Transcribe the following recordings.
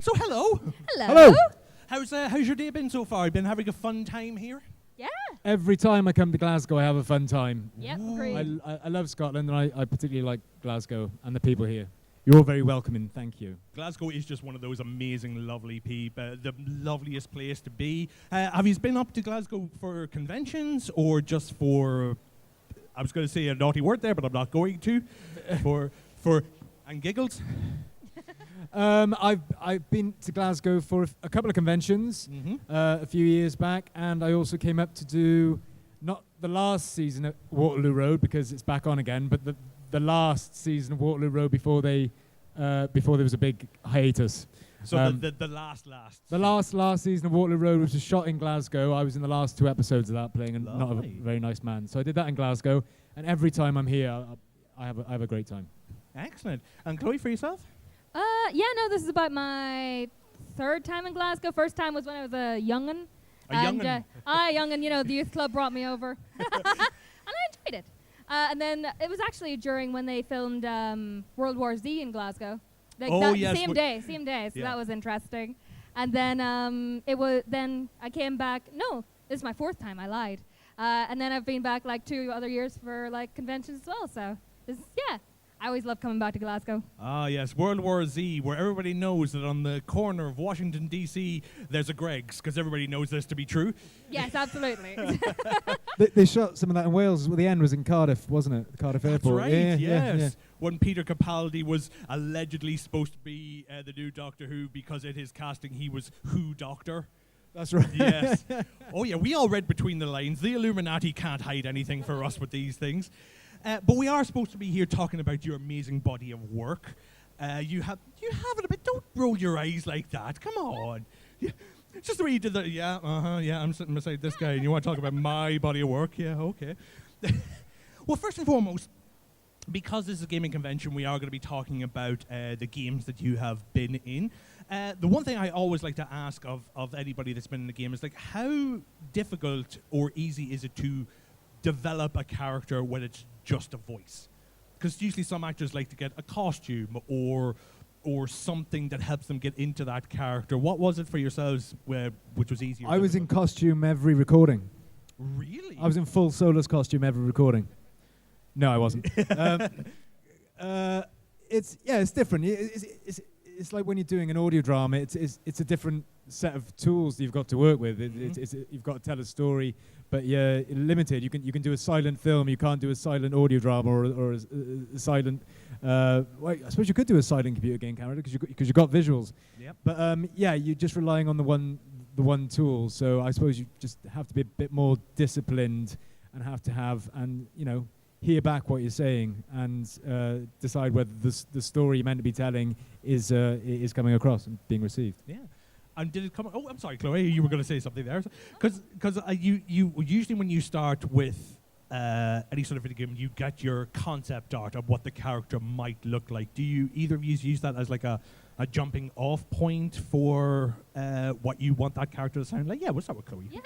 So hello. Hello. How's your day been so far? You been having a fun time here? Yeah. Every time I come to Glasgow, I have a fun time. Yep. Ooh. Agreed. I love Scotland, and I particularly like Glasgow and the people here. You're all very welcoming. Thank you. Glasgow is just one of those amazing, lovely people. The loveliest place to be. Have you been up to Glasgow for conventions or just for? I was going to say a naughty word there, but I'm not going to. for and giggles. I've been to Glasgow for a couple of conventions a few years back, and I also came up to do not the last season at Waterloo Road because it's back on again, but the last season of Waterloo Road before there was a big hiatus. So the last. The last season of Waterloo Road, which was shot in Glasgow. I was in the last 2 episodes of that, playing not a very nice man. So I did that in Glasgow, and every time I'm here, I have a great time. Excellent. And Chloe, for yourself? This is about my 3rd time in Glasgow. First time was when I was a young'un. Young'un, the youth club brought me over. And I enjoyed it. And then it was actually during when they filmed World War Z in Glasgow. Same day, so that was interesting. And then then I came back. No, this is my 4th time. I lied. And then I've been back like 2 other years for like conventions as well. So I always love coming back to Glasgow. Ah, yes, World War Z, where everybody knows that on the corner of Washington, D.C., there's a Greg's, because everybody knows this to be true. Yes, absolutely. They shot some of that in Wales. Well, the end was in Cardiff, wasn't it? Cardiff Airport. That's right, Yeah. When Peter Capaldi was allegedly supposed to be the new Doctor Who, because at his casting he was Who Doctor. That's right. Yes. Oh, yeah, we all read between the lines. The Illuminati can't hide anything for us with these things. But we are supposed to be here talking about your amazing body of work. You have it a bit. Don't roll your eyes like that. Come on. It's just the way you did that. Yeah, I'm sitting beside this guy, and you want to talk about my body of work? Yeah, okay. Well, first and foremost, because this is a gaming convention, we are going to be talking about the games that you have been in. The one thing I always like to ask of anybody that's been in the game is, like, how difficult or easy is it to develop a character when it's just a voice? Because usually some actors like to get a costume or something that helps them get into that character. What was it for yourselves which was easier? I was in costume every recording. Really? I was in full Solus costume every recording. No, I wasn't. It's different. It's like when you're doing an audio drama. It's a different set of tools that you've got to work with. You've got to tell a story, but you're limited. You can do a silent film. You can't do a silent audio drama or a silent. I suppose you could do a silent computer game character because you've got visuals. Yep. But you're just relying on the one tool. So I suppose you just have to be a bit more disciplined and hear back what you're saying and decide whether the story you're meant to be telling is coming across and being received. Yeah. And did it come? Oh, I'm sorry, Chloe. You were going to say something there. Because you usually when you start with any sort of video game, you get your concept art of what the character might look like. Do you either of you use that as like a jumping off point for what you want that character to sound like? Yeah, what's up with Chloe? Yeah.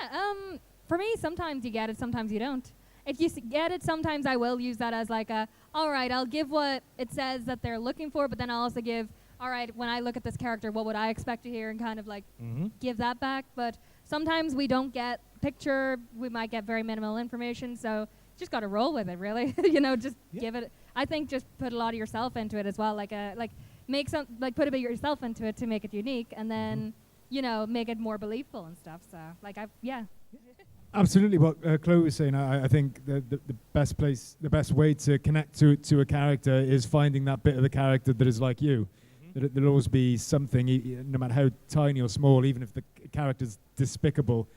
For me, sometimes you get it, sometimes you don't. If you get it, sometimes I will use that as like all right, I'll give what it says that they're looking for, but then I'll also give, all right, when I look at this character, what would I expect to hear, and kind of like give that back. But sometimes we don't get picture, we might get very minimal information, so just got to roll with it, really. Give it. I think just put a lot of yourself into it as well, put a bit of yourself into it to make it unique, and then make it more believable and stuff. So Absolutely, what Chloe was saying. I think the best way to connect to a character is finding that bit of the character that is like you. There'll always be something, no matter how tiny or small, even if the character's despicable.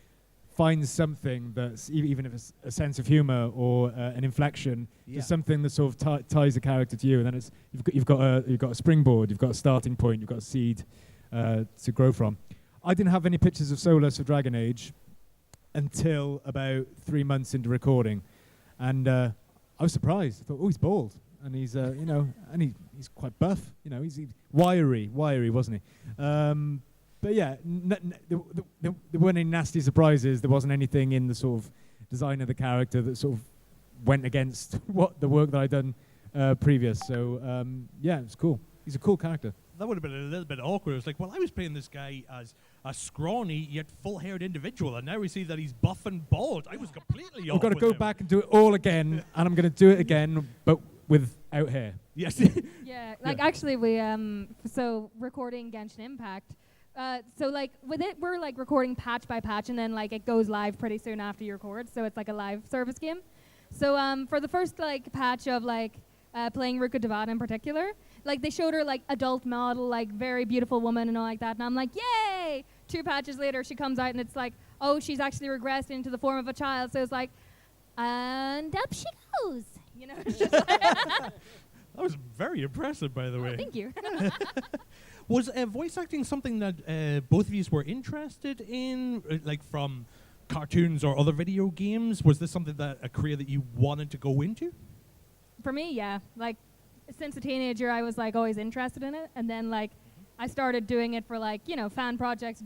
Find something that's even if it's a sense of humor or an inflection, just something that sort of ties a character to you, and then you've got a springboard, you've got a starting point, you've got a seed to grow from. I didn't have any pictures of Solus for Dragon Age until about 3 months into recording, and I was surprised. I thought, oh, he's bald, and he's and he's quite buff. He's wiry, wasn't he? But yeah, there weren't any nasty surprises. There wasn't anything in the sort of design of the character that sort of went against the work that I'd done previous. So it's cool. He's a cool character. that would have been a little bit awkward. It's like, well, I was playing this guy as a scrawny yet full-haired individual, and now we see that he's buff and bald. I was completely off. I've got to with go him. back and do it all again, and I'm going to do it again, but without hair. Yes. Yeah, like actually we so recording Genshin Impact. So like with it, we're like recording patch by patch, and then like it goes live pretty soon after you record. So it's like a live service game. So for the first like patch of like playing Ruka Devada in particular, like they showed her like adult model, like very beautiful woman and all like that, and I'm like, yay! 2 patches later, she comes out and it's like, oh, she's actually regressed into the form of a child. So it's like, and up she goes. You know, it's just like That was very impressive, by the way. thank you. Was voice acting something that both of you were interested in, like from cartoons or other video games? Was this something that a career that you wanted to go into? For me, yeah. Like since a teenager, I was like always interested in it, and then like I started doing it for like fan projects,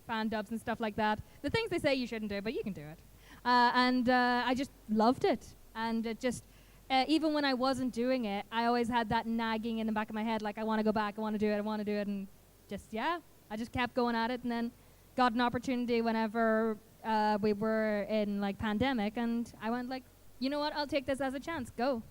fan dubs and stuff like that. The things they say you shouldn't do, but you can do it. And I just loved it, and it just. Even when I wasn't doing it, I always had that nagging in the back of my head, like I want to go back, I want to do it, and I just kept going at it, and then got an opportunity whenever we were in like pandemic, and I went like, you know what, I'll take this as a chance, go.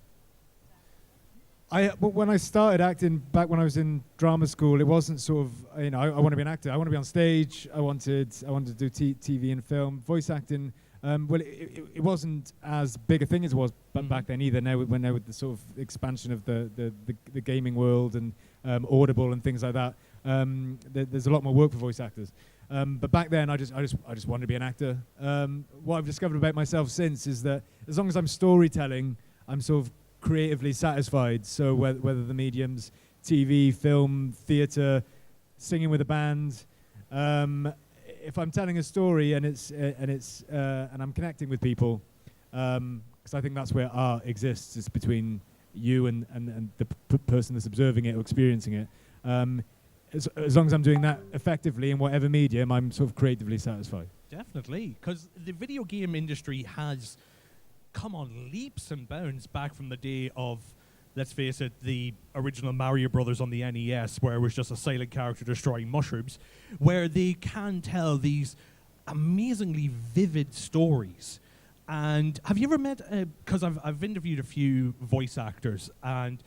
But when I started acting back when I was in drama school, it wasn't sort of I want to be an actor, I want to be on stage, I wanted to do TV and film, voice acting. Well, it wasn't as big a thing as it was back then either. Now with the sort of expansion of the gaming world and Audible and things like that, there's a lot more work for voice actors. But back then, I just wanted to be an actor. What I've discovered about myself since is that as long as I'm storytelling, I'm sort of creatively satisfied. So whether the mediums, TV, film, theatre, singing with a band. If I'm telling a story and I'm connecting with people, because I think that's where art exists, is between you and the person that's observing it or experiencing it. As long as I'm doing that effectively in whatever medium, I'm sort of creatively satisfied. Definitely, because the video game industry has come on leaps and bounds back from the day of, let's face it, the original Mario Brothers on the NES, where it was just a silent character destroying mushrooms, where they can tell these amazingly vivid stories. And have you ever met, because I've interviewed a few voice actors, and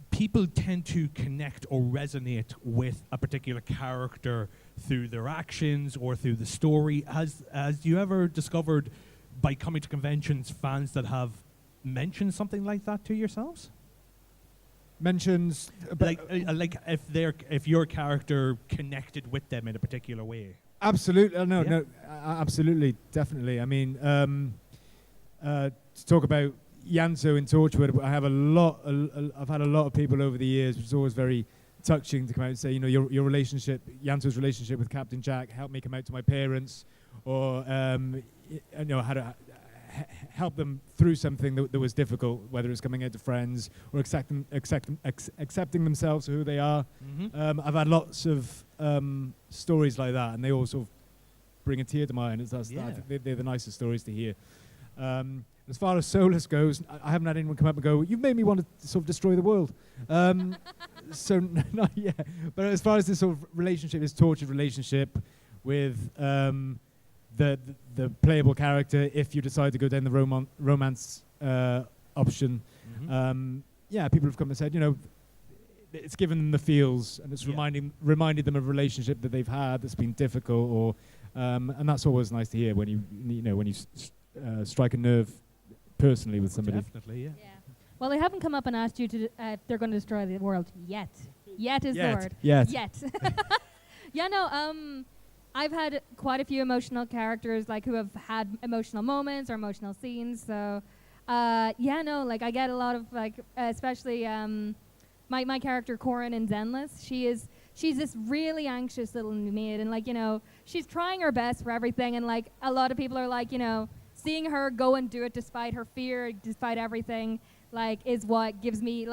people tend to connect or resonate with a particular character through their actions or through the story. Has you ever discovered, by coming to conventions, fans that have mentioned something like that to yourselves? Mentions Like if your character connected with them in a particular way. Absolutely, no, absolutely, definitely. I mean, to talk about Yanto in Torchwood, I've had a lot of people over the years, which is always very touching, to come out and say, your relationship, Yanto's relationship with Captain Jack helped me come out to my parents, or how to help them through something that was difficult, whether it's coming out to friends or accepting themselves for who they are. Mm-hmm. I've had lots of stories like that, and they all sort of bring a tear to my eye. I think they're the nicest stories to hear. As far as Solus goes, I haven't had anyone come up and go, "You've made me want to sort of destroy the world." So not yet. But as far as this sort of relationship, this tortured relationship with the playable character, if you decide to go down the romance option, people have come and said, it's given them the feels, and it's reminded them of a relationship that they've had that's been difficult, or and that's always nice to hear when you strike a nerve personally with somebody. Definitely, yeah. Well, they haven't come up and asked you to. They're going to destroy the world yet. Yet is the word. Yet. Yeah, no. I've had quite a few emotional characters who have had emotional moments or emotional scenes. So, I get a lot of especially my character Corin in Zenless. She's this really anxious little maid, and she's trying her best for everything, and a lot of people are seeing her go and do it despite her fear, despite everything, is what gives me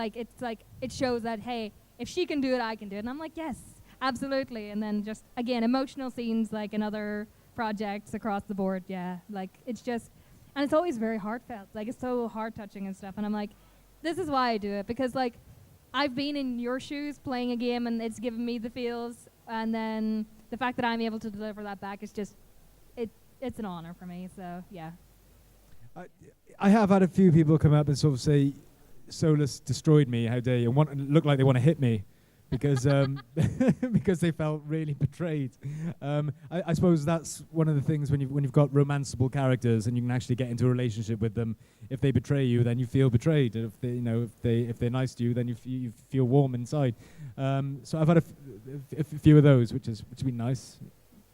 it shows that, hey, if she can do it, I can do it. And I'm like, yes, absolutely. And then just again, emotional scenes in other projects across the board. Yeah, it's just, and it's always very heartfelt. It's so heart touching and stuff. And I'm like, this is why I do it, because I've been in your shoes playing a game, and it's given me the feels, and then the fact that I'm able to deliver that back is just, it's an honor for me. So yeah. I have had a few people come up and sort of say, Solus destroyed me, how dare you, and look like they want to hit me because because they felt really betrayed. I suppose that's one of the things when you've got romanceable characters and you can actually get into a relationship with them. If they betray you, then you feel betrayed. And if they're nice to you, then you feel warm inside. So I've had a few of those, which has been nice.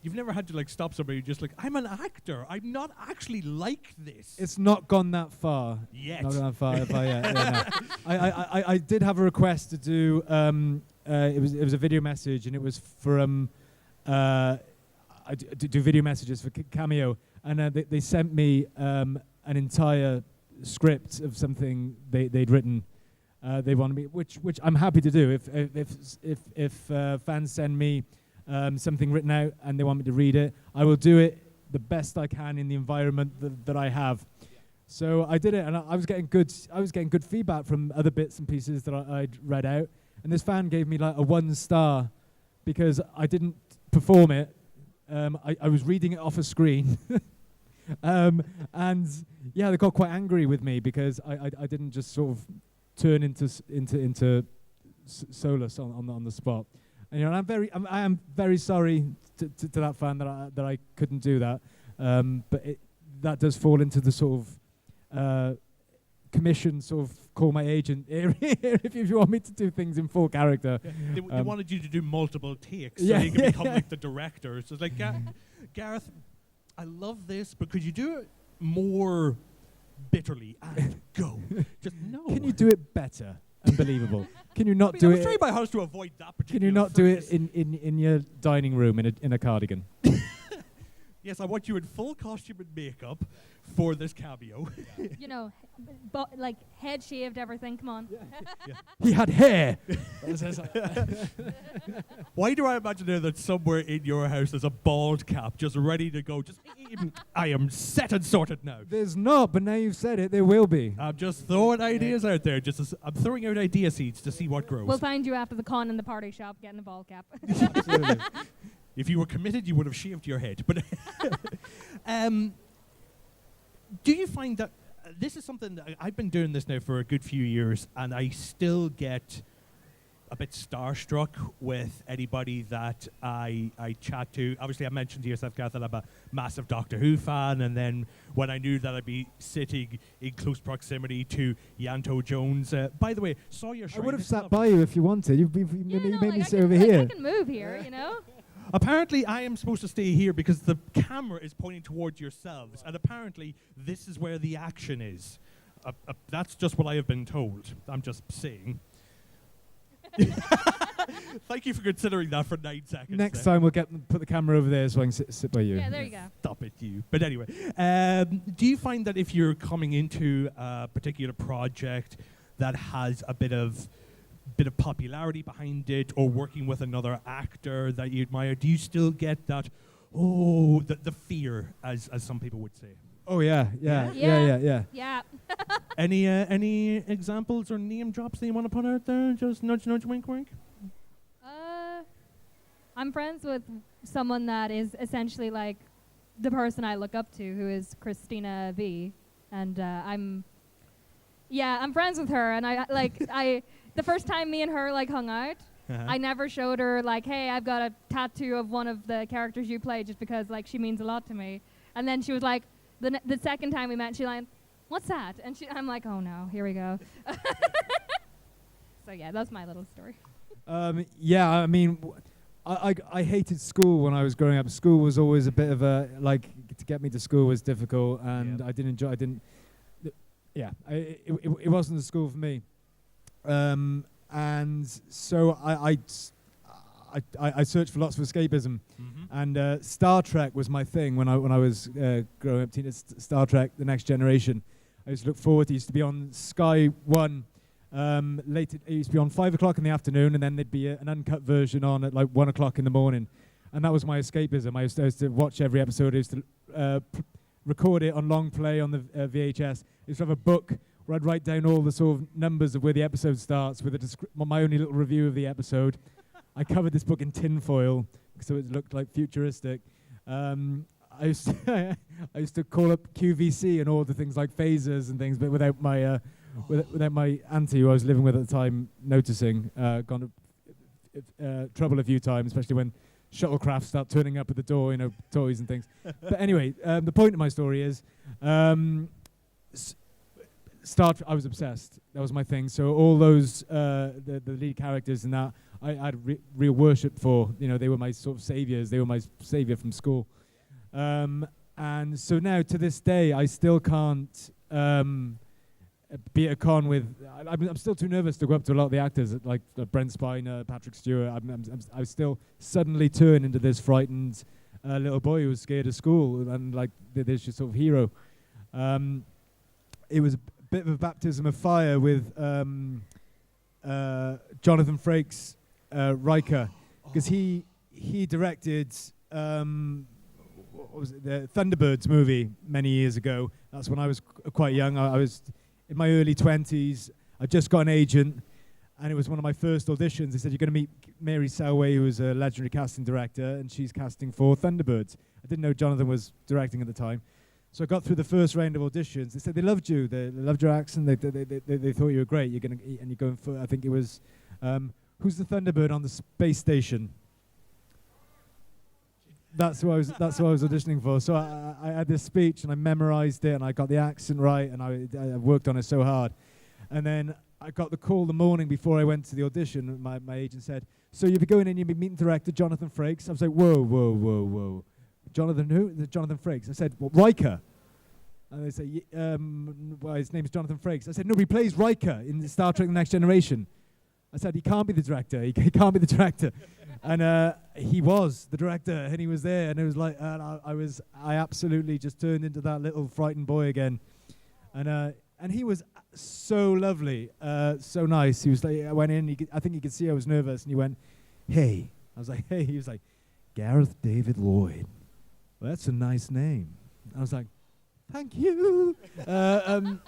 You've never had to like stop somebody just like, I'm an actor. I'm not actually like this. It's not gone that far. Yet. Not gone that far. No. I did have a request to do. It was a video message, and it was from. I do video messages for Cameo, and they sent me an entire script of something they'd written. They wanted me, which I'm happy to do. If fans send me something written out and they want me to read it, I will do it the best I can in the environment that I have. Yeah. So I did it, and I was getting good feedback from other bits and pieces that I'd read out. And this fan gave me like a 1 star because I didn't perform it. I was reading it off a screen. And yeah, they got quite angry with me because I didn't just sort of turn into Solus on the spot. And I am very sorry to that fan that I couldn't do that. But that does fall into the sort of commission, sort of call my agent area if you want me to do things in full character. Yeah. They wanted you to do multiple takes so you could become like the director. So it's like, Gareth, I love this, but could you do it more bitterly and go? Just no. Can you do it better? Unbelievable. Can you not do it? I'm trying my hardest to avoid that particular. Can you not do it in your dining room in a cardigan? Yes, I want you in full costume and makeup for this cameo. You know, like head shaved, everything. Come on. Yeah. He had hair. Why do I imagine there that somewhere in your house there's a bald cap just ready to go? Just I am set and sorted now. There's not, but now you've said it, there will be. I'm just throwing ideas out there. I'm throwing out idea seeds to see what grows. We'll find you after the con in the party shop getting a bald cap. Absolutely. If you were committed, you would have shaved your head. But do you find that this is something that I've been doing this now for a good few years, and I still get a bit starstruck with anybody that I chat to. Obviously, I mentioned to yourself, Gareth, that I'm a massive Doctor Who fan, and then when I knew that I'd be sitting in close proximity to Yanto Jones, by the way, saw your show. I would have sat by you if you wanted. You made me sit over here. here. I can move here, you know. Apparently, I am supposed to stay here because the camera is pointing towards yourselves, and apparently, this is where the action is. That's just what I have been told. I'm just saying. Thank you for considering that for 9 seconds. Next time, we'll put the camera over there so I can sit by you. Yeah, there you go. Stop it, you. But anyway, do you find that if you're coming into a particular project that has a bit of popularity behind it, or working with another actor that you admire, do you still get that, the fear, as some people would say? Oh yeah. Any examples or name drops that you want to put out there? Just nudge, wink, wink. I'm friends with someone that is essentially like the person I look up to, who is Christina V, and I'm friends with her, and the first time me and her hung out, I never showed her hey, I've got a tattoo of one of the characters you play, just because she means a lot to me. And then she was like, the second time we met, she what's that? And I'm like, oh no, here we go. So yeah, that's my little story. I mean, I hated school when I was growing up. School was always a bit of a to get me to school was difficult, and I didn't enjoy. It wasn't the school for me. And so I searched for lots of escapism, and Star Trek was my thing when I was growing up. Star Trek: The Next Generation. I used to look forward. It used to be on Sky One. It used to be on 5 o'clock in the afternoon, and then there'd be an uncut version on at 1 o'clock in the morning, and that was my escapism. I used to watch every episode. I used to record it on long play on the VHS. I used to have a book where I'd write down all the sort of numbers of where the episode starts with my only little review of the episode. I covered this book in tinfoil so it looked like futuristic. I used to call up QVC and order things like phasers and things, but without my without my auntie who I was living with at the time noticing. Gone to trouble a few times, especially when shuttlecraft start turning up at the door, you know, toys and things. But anyway, the point of my story is, I was obsessed. That was my thing. So all those the lead characters and that I had real worship for. You know, they were my sort of saviors. They were my savior from school. And so now to this day, I still can't be at a con with. I'm still too nervous to go up to a lot of the actors, like Brent Spiner, Patrick Stewart. I still suddenly turn into this frightened little boy who was scared of school, and like there's your sort of hero. It was a bit of a baptism of fire with Jonathan Frakes' Riker, because he directed. What was it, the Thunderbirds movie many years ago. That's when I was quite young. I was in my early 20s. I just got an agent, and it was one of my first auditions. They said, you're going to meet Mary Selway, who was a legendary casting director, and she's casting for Thunderbirds. I didn't know Jonathan was directing at the time. So I got through the first round of auditions. They said they loved you. They loved your accent. They thought you were great. You're going for, I think it was, who's the Thunderbird on the space station? That's who I was auditioning for. So I had this speech and I memorized it and I got the accent right and I worked on it so hard. And then I got the call the morning before I went to the audition. My agent said, "So you'll be going in, you'll be meeting director Jonathan Frakes." I was like, whoa. Jonathan who? Jonathan Frakes. I said, well, Riker. And they say, well, his name's Jonathan Frakes. I said, no, he plays Riker in Star Trek The Next Generation. I said, he can't be the director. He can't be the director. And he was the director, and he was there, and it was like, I absolutely just turned into that little frightened boy again, and he was so lovely, so nice. He was like, I went in, I think he could see I was nervous, and he went, "Hey," I was like, "Hey," he was like, "Gareth David Lloyd, well, that's a nice name." I was like, "Thank you." And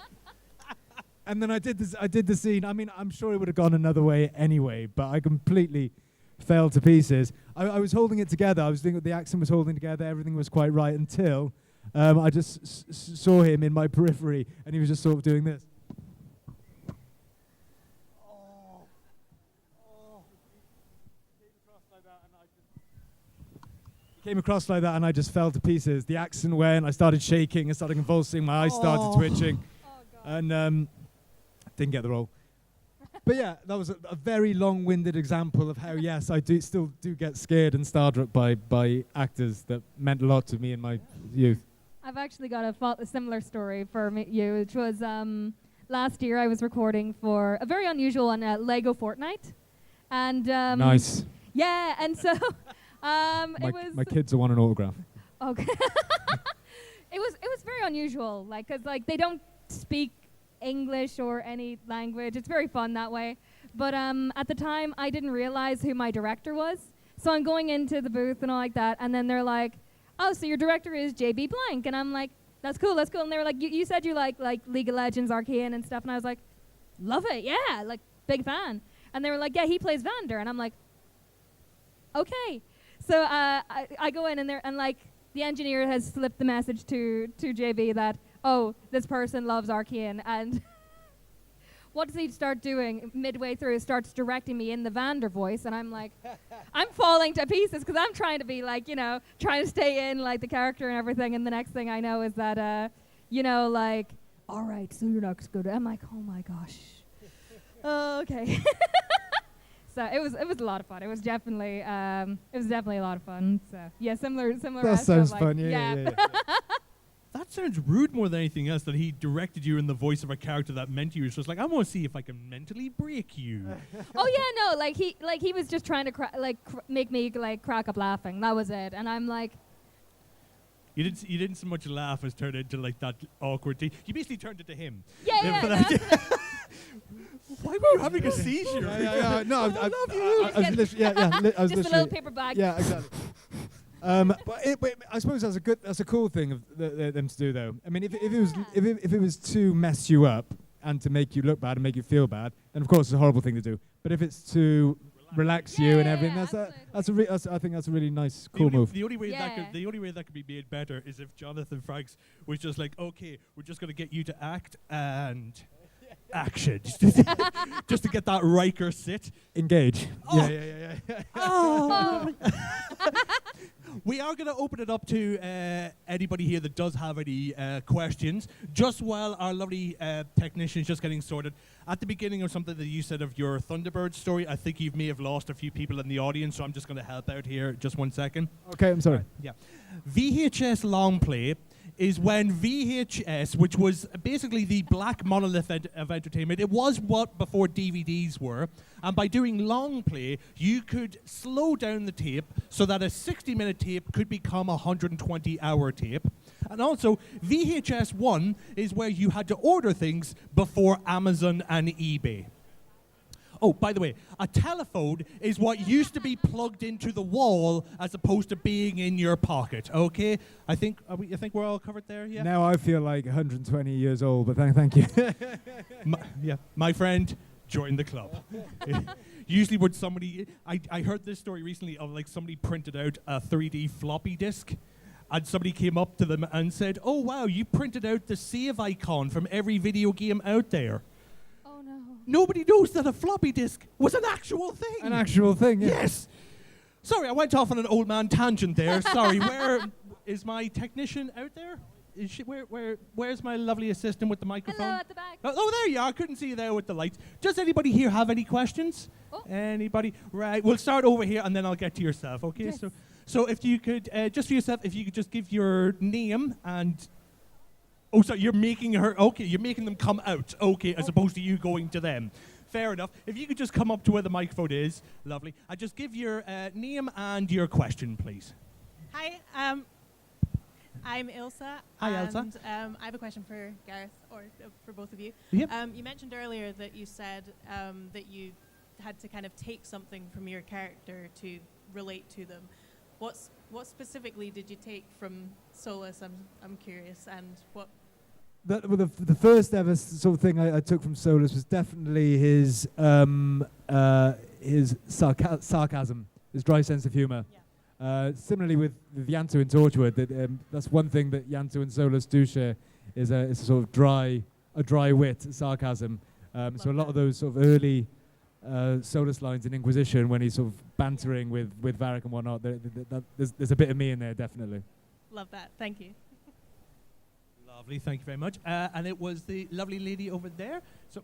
then I did the scene. I mean, I'm sure it would have gone another way anyway, but I completely fell to pieces. I was holding it together. I was thinking the accent was holding together. Everything was quite right until I just saw him in my periphery, and he was just sort of doing this. He came across like that, and I just fell to pieces. The accent went. I started shaking. I started convulsing. My eyes started twitching, and didn't get the role. But yeah, that was a very long-winded example of how, yes, I still get scared and starstruck by actors that meant a lot to me in my youth. I've actually got a similar story for you, which was last year I was recording for a very unusual one, Lego Fortnite. And nice. Yeah, and so my kids are want an autograph. Okay. It was very unusual, like, 'cause like they don't speak English or any language. It's very fun that way. But at the time, I didn't realize who my director was. So I'm going into the booth and all like that, and then they're like, "Oh, so your director is JB Blank." And I'm like, that's cool. And they were like, you said you like League of Legends, Arcane and stuff. And I was like, love it, yeah, like, big fan. And they were like, yeah, he plays Vander. And I'm like, okay. So I go in, and like, the engineer has slipped the message to JB that, oh, this person loves Arcane, and what does he start doing midway through? Starts directing me in the Vander voice, and I'm like, I'm falling to pieces because I'm trying to be like, trying to stay in like the character and everything, and the next thing I know is that, like, all right, so you're not good. I'm like, oh my gosh, okay. So it was a lot of fun. It was definitely a lot of fun. So yeah, similar. That sounds like, fun. Yeah. That sounds rude more than anything else, that he directed you in the voice of a character that meant you. It's just like, I want to see if I can mentally break you. Oh yeah, no, he was just trying to make me like crack up laughing. That was it. And I'm like, you didn't so much laugh as turn it into like that awkward thing. You basically turned it to him. Yeah. Why were you having a seizure? Yeah. No, I love you. I was just a little paper bag. Yeah, exactly. But I suppose that's a cool thing of them to do, though. I mean, if it was to mess you up, and to make you look bad and make you feel bad, then of course it's a horrible thing to do. But if it's to relax you and everything, I think that's a really nice, cool move. The only way that could be made better is if Jonathan Frakes was just like, okay, we're just going to get you to act and action, just to get that Riker sit. Engage. Oh. Yeah. Oh. We are going to open it up to anybody here that does have any questions. Just while our lovely technician is just getting sorted, at the beginning of something that you said of your Thunderbird story, I think you may have lost a few people in the audience, so I'm just going to help out here. Just 1 second. Okay, I'm sorry. Yeah. VHS long play is when VHS, which was basically the black monolith of entertainment, it was what before DVDs were, and by doing long play, you could slow down the tape so that a 60-minute tape could become a 120-hour tape. And also, VHS 1 is where you had to order things before Amazon and eBay. Oh, by the way, a telephone is what used to be plugged into the wall as opposed to being in your pocket. Okay, I think we're all covered there. Yeah. Now I feel like 120 years old, but thank you. My friend, join the club. Usually, when somebody, I heard this story recently of like somebody printed out a 3D floppy disk, and somebody came up to them and said, "Oh wow, you printed out the save icon from every video game out there." Nobody knows that a floppy disk was an actual thing. An actual thing, yeah. Yes. Sorry, I went off on an old man tangent there. Sorry. Where is my technician out there? Is she, where's my lovely assistant with the microphone? Hello, at the back. Oh, there you are. I couldn't see you there with the lights. Does anybody here have any questions? Oh. Anybody? Right. We'll start over here, and then I'll get to yourself. Okay. Yes. So if you could just for yourself, if you could just give your name and. Oh, so you're making her, okay, you're making them come out, okay, as opposed to you going to them. Fair enough. If you could just come up to where the microphone is, lovely. And just give your name and your question, please. Hi, I'm Ilsa. Hi, Elsa. And I have a question for Gareth, or for both of you. Yep. You mentioned earlier that you said that you had to kind of take something from your character to relate to them. What specifically did you take from Solus? I'm curious, and what? The first ever sort of thing I took from Solus was definitely his sarcasm, his dry sense of humour. Yeah. Similarly with Yantu and Torchwood, that's one thing that Yantu and Solus do share is a sort of dry wit, sarcasm. So a lot of those sort of early Solus lines in Inquisition, when he's sort of bantering with Varric and whatnot, there's a bit of me in there, definitely. Love that. Thank you. Lovely, thank you very much. And it was the lovely lady over there. So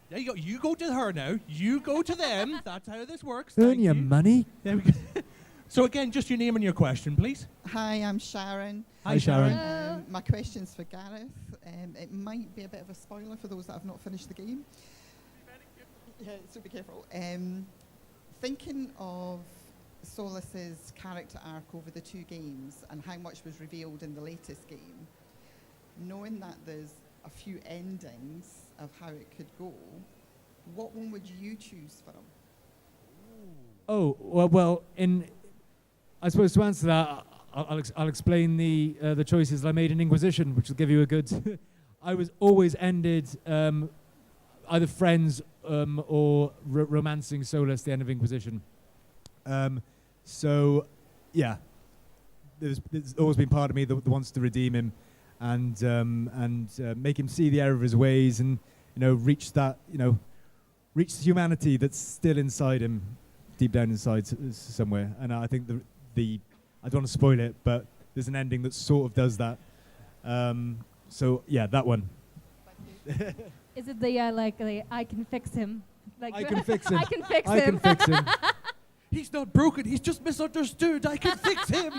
there you go. You go to her now. You go to them. That's how this works. Earn your money. There we go. So again, just your name and your question, please. Hi, I'm Sharon. Hi, Sharon. My question's for Gareth. It might be a bit of a spoiler for those that have not finished the game. Yeah, so be careful. Thinking of Solus's character arc over the two games and how much was revealed in the latest game, knowing that there's a few endings of how it could go, what one would you choose for him? Oh, well, I suppose to answer that, I'll explain the choices that I made in Inquisition, which will give you a good... I was always ended either friends or romancing Solus at the end of Inquisition. So, yeah, there's always been part of me that wants to redeem him and make him see the error of his ways and, reach the humanity that's still inside him, deep down inside somewhere. And I think I don't want to spoil it, but there's an ending that sort of does that. So, yeah, that one. Is it the I can fix him? Like I can fix him. I can fix I him. can fix him. He's not broken. He's just misunderstood. I can fix him.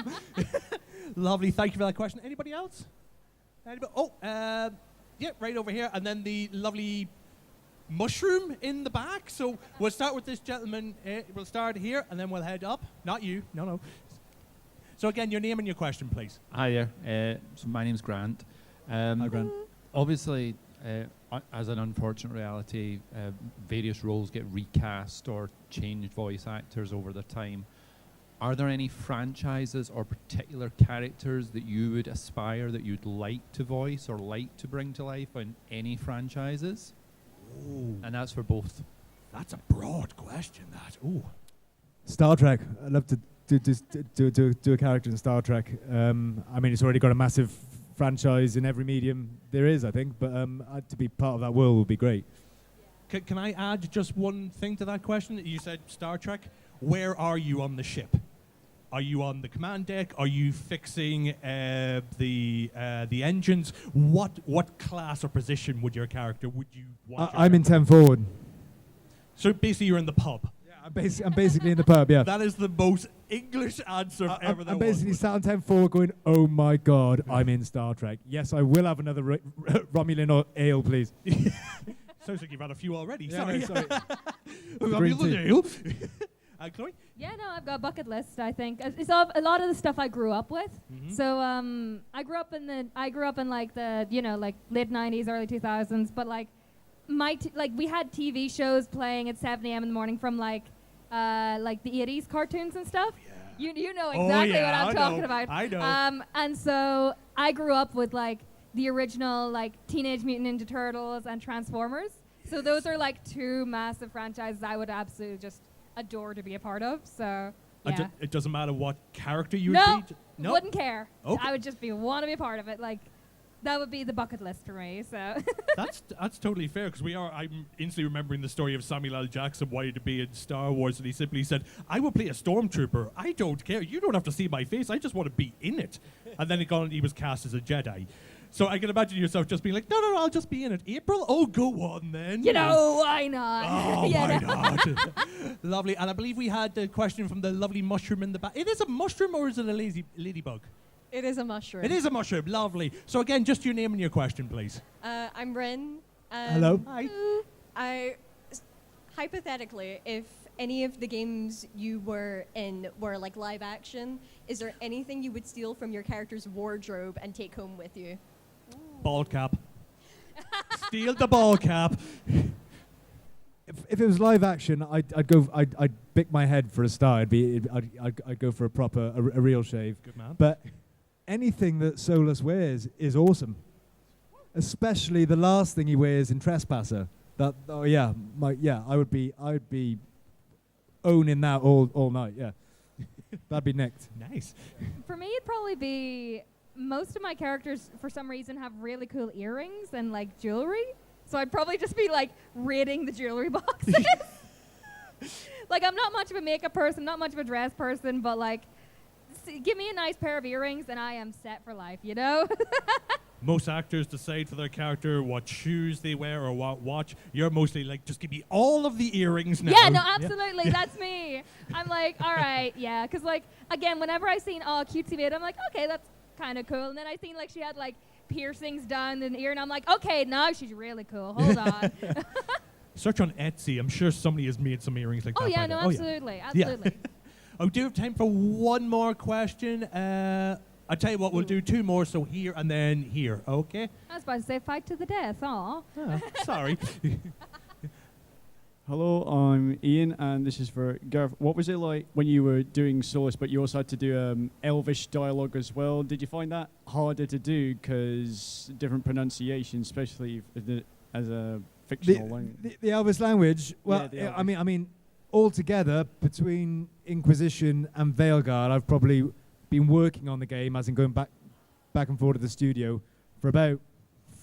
Lovely. Thank you for that question. Anybody else? Anybody? Oh, yeah, right over here. And then the lovely mushroom in the back. So we'll start with this gentleman. We'll start here, and then we'll head up. Not you. No. So again, your name and your question, please. Hi there. So my name's Grant. Hi, Grant. Obviously, as an unfortunate reality, various roles get recast or changed voice actors over the time. are there any franchises or particular characters that you would aspire that you'd like to voice or like to bring to life in any franchises? Ooh, And that's for both. that's a broad question, that. Ooh. Star Trek. I'd love to do a character in Star Trek. I mean, it's already got a massive franchise in every medium there is, I think. But to be part of that world would be great. Can I add just one thing to that question? You said Star Trek. Where are you on the ship? Are you on the command deck? Are you fixing the engines? What class or position would your character would you want? I'm in 10 forward. So basically, you're in the pub. Yeah, I'm basically in the pub. Yeah. That is the most English answer ever. I'm basically sat on 10 forward, going, "Oh my God, I'm in Star Trek. Yes, I will have another Romulan ale, please." Sounds like you've had a few already. Yeah, Sorry. no, sorry. Romulan ale. Chloe? Yeah, no, I've got a bucket list. I think it's all, a lot of the stuff I grew up with. Mhm. So I grew up in like the like late '90s, early 2000s. But like like we had TV shows playing at 7 a.m. in the morning from like the '80s cartoons and stuff. Yeah. You know Oh, exactly yeah, what I'm I talking know. about. I know. And so I grew up with like the original like Teenage Mutant Ninja Turtles and Transformers. So those are like two massive franchises I would absolutely just adore to be a part of. So yeah. It doesn't matter what character you No, would be. No, wouldn't care. Okay. I would just want to be a part of it. Like that would be the bucket list for me. So that's totally fair because I'm instantly remembering the story of Samuel L. Jackson wanting to be in Star Wars, and he simply said, "I will play a stormtrooper. I don't care. You don't have to see my face. I just want to be in it." And then he was cast as a Jedi. So I can imagine yourself just being like, no, I'll just be in it. April? Oh, go on then. why not? Oh, Yeah, why no. not? Lovely. And I believe we had a question from the lovely mushroom in the back. It is a mushroom or is it a ladybug? It is a mushroom. It is a mushroom. Lovely. So again, just your name and your question, please. I'm Rin. Hello. Hi. Hypothetically, if any of the games you were in were like live action, is there anything you would steal from your character's wardrobe and take home with you? Ball cap. Steal the ball cap. If it was live action, I'd bick my head for a start. I'd go for a real shave. Good man. But anything that Solus wears is awesome. Especially the last thing he wears in Trespasser. I would be owning that all night. Yeah, that'd be nicked. Nice. For me, it'd probably be most of my characters, for some reason, have really cool earrings and like jewelry. So I'd probably just be like raiding the jewelry boxes. Like I'm not much of a makeup person, not much of a dress person, but like give me a nice pair of earrings and I am set for life, you know? Most actors decide for their character what shoes they wear or what watch. You're mostly like, just give me all of the earrings now. Yeah, no, absolutely. That's me. I'm like, all right, yeah. Because, like, again, whenever I seen, cutesy babe, I'm like, okay, that's kind of cool. And then I seen, like, she had, like, piercings done in the ear. And I'm like, okay, now she's really cool. Hold on. Search on Etsy. I'm sure somebody has made some earrings like that. Oh, yeah, by no, now. absolutely. Yeah. Absolutely. Oh, do you have time for one more question? I'll tell you what, we'll do two more. So here and then here, okay? I was about to say fight to the death. Aw. Sorry. Hello, I'm Ian, and this is for Gareth. What was it like when you were doing Solus, but you also had to do Elvish dialogue as well? Did you find that harder to do because different pronunciation, especially as a fictional language? The Elvish language. Well, Yeah, the I mean, altogether between Inquisition and Veilguard, I've probably been working on the game, as in going back and forth to the studio, for about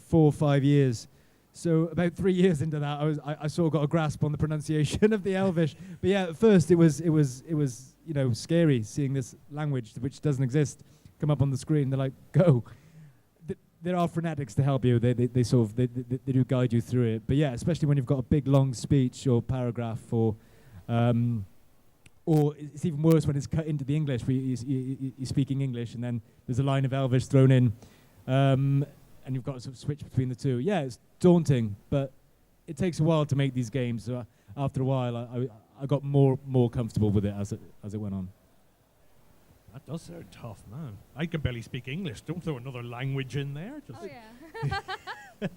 4 or 5 years. So about 3 years into that, I sort of got a grasp on the pronunciation of the Elvish. But yeah, at first it was scary seeing this language which doesn't exist come up on the screen. They're like, go. There are phonetics to help you. They do guide you through it. But yeah, especially when you've got a big long speech or paragraph or it's even worse when it's cut into the English, where you're speaking English and then there's a line of Elvish thrown in, and you've got to sort of switch between the two. Yeah, it's daunting, but it takes a while to make these games. So after a while, I got more comfortable with it as it went on. That does sound tough, man. I can barely speak English. Don't throw another language in there. Just Oh, yeah.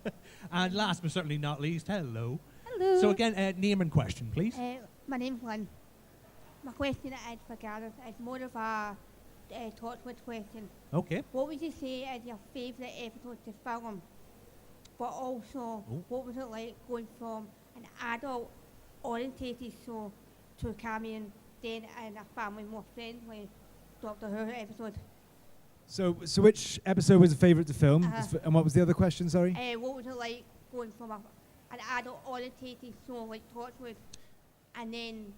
And last but certainly not least, hello. Hello. So again, name and question, please. My name's Lynn. My question is for Gareth. It's more of a Torchwood question. Okay. What would you say is your favourite episode to film? But also, what was it like going from an adult orientated show to a cameo then in a family more friendly Doctor Who episode? So which episode was a favourite to film? And what was the other question, sorry? What was it like going from an adult orientated show like Torchwood and then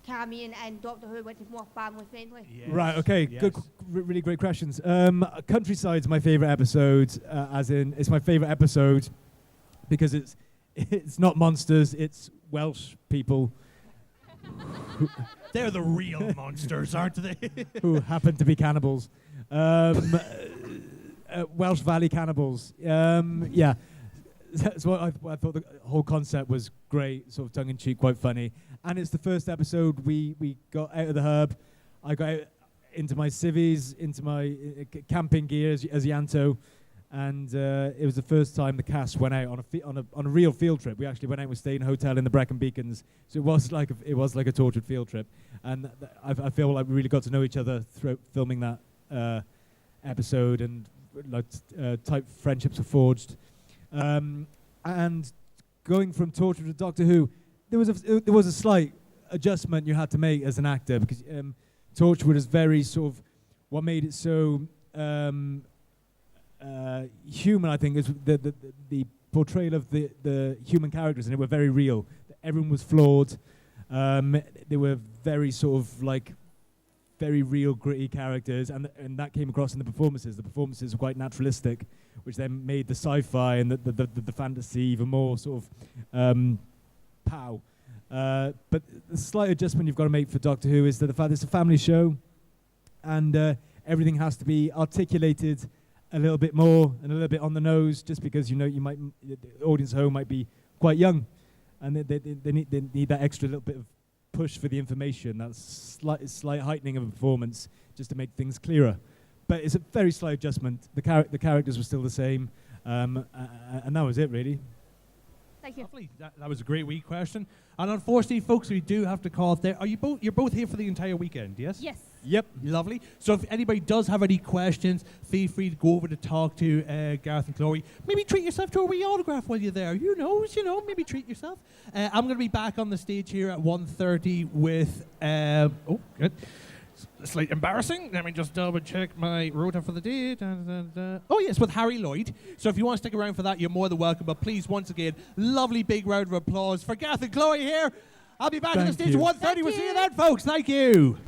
cameoing in Doctor Who, which is more family friendly? Yes. Right, okay, Yes. good, really great questions. Countryside's my favourite episode, as in, it's my favourite episode because it's not monsters, it's Welsh people. They're the real monsters, aren't they? Who happen to be cannibals. Welsh Valley cannibals. Yeah. So I thought the whole concept was great, sort of tongue-in-cheek, quite funny. And it's the first episode we got out of the hub. I got out into my civvies, into my camping gear as Yanto, and it was the first time the cast went out on a real field trip. We actually went out. We stayed in a hotel in the Brecon Beacons, so it was like a tortured field trip. And I feel like we really got to know each other through filming that episode, and like tight friendships were forged. And going from Torture to Doctor Who, there was a slight adjustment you had to make as an actor, because Torchwood is very sort of what made it so human. I think is the portrayal of the human characters, and they were very real. Everyone was flawed. They were very sort of like very real, gritty characters, and that came across in the performances. The performances were quite naturalistic, which then made the sci-fi and the fantasy even more sort of pow. But the slight adjustment you've got to make for Doctor Who is that the fact it's a family show, and everything has to be articulated a little bit more and a little bit on the nose, just because the audience at home might be quite young, and they need that extra little bit of push for the information, that slight heightening of a performance, just to make things clearer. But it's a very slight adjustment. The characters were still the same, and that was it, really. Thank you. Lovely. That was a great wee question. And unfortunately, folks, we do have to call it there. You're both here for the entire weekend, yes? Yes. Yep. Lovely. So if anybody does have any questions, feel free to go over to talk to Gareth and Chloe. Maybe treat yourself to a wee autograph while you're there. Who knows, maybe treat yourself. I'm going to be back on the stage here at 1:30 with... good. Slightly embarrassing. Let me just double check my rota for the day. Oh, yes, with Harry Lloyd. So if you want to stick around for that, you're more than welcome. But please, once again, lovely big round of applause for Gareth and Chloe here. I'll be back on the stage at 1:30. We'll see you then, folks. Thank you.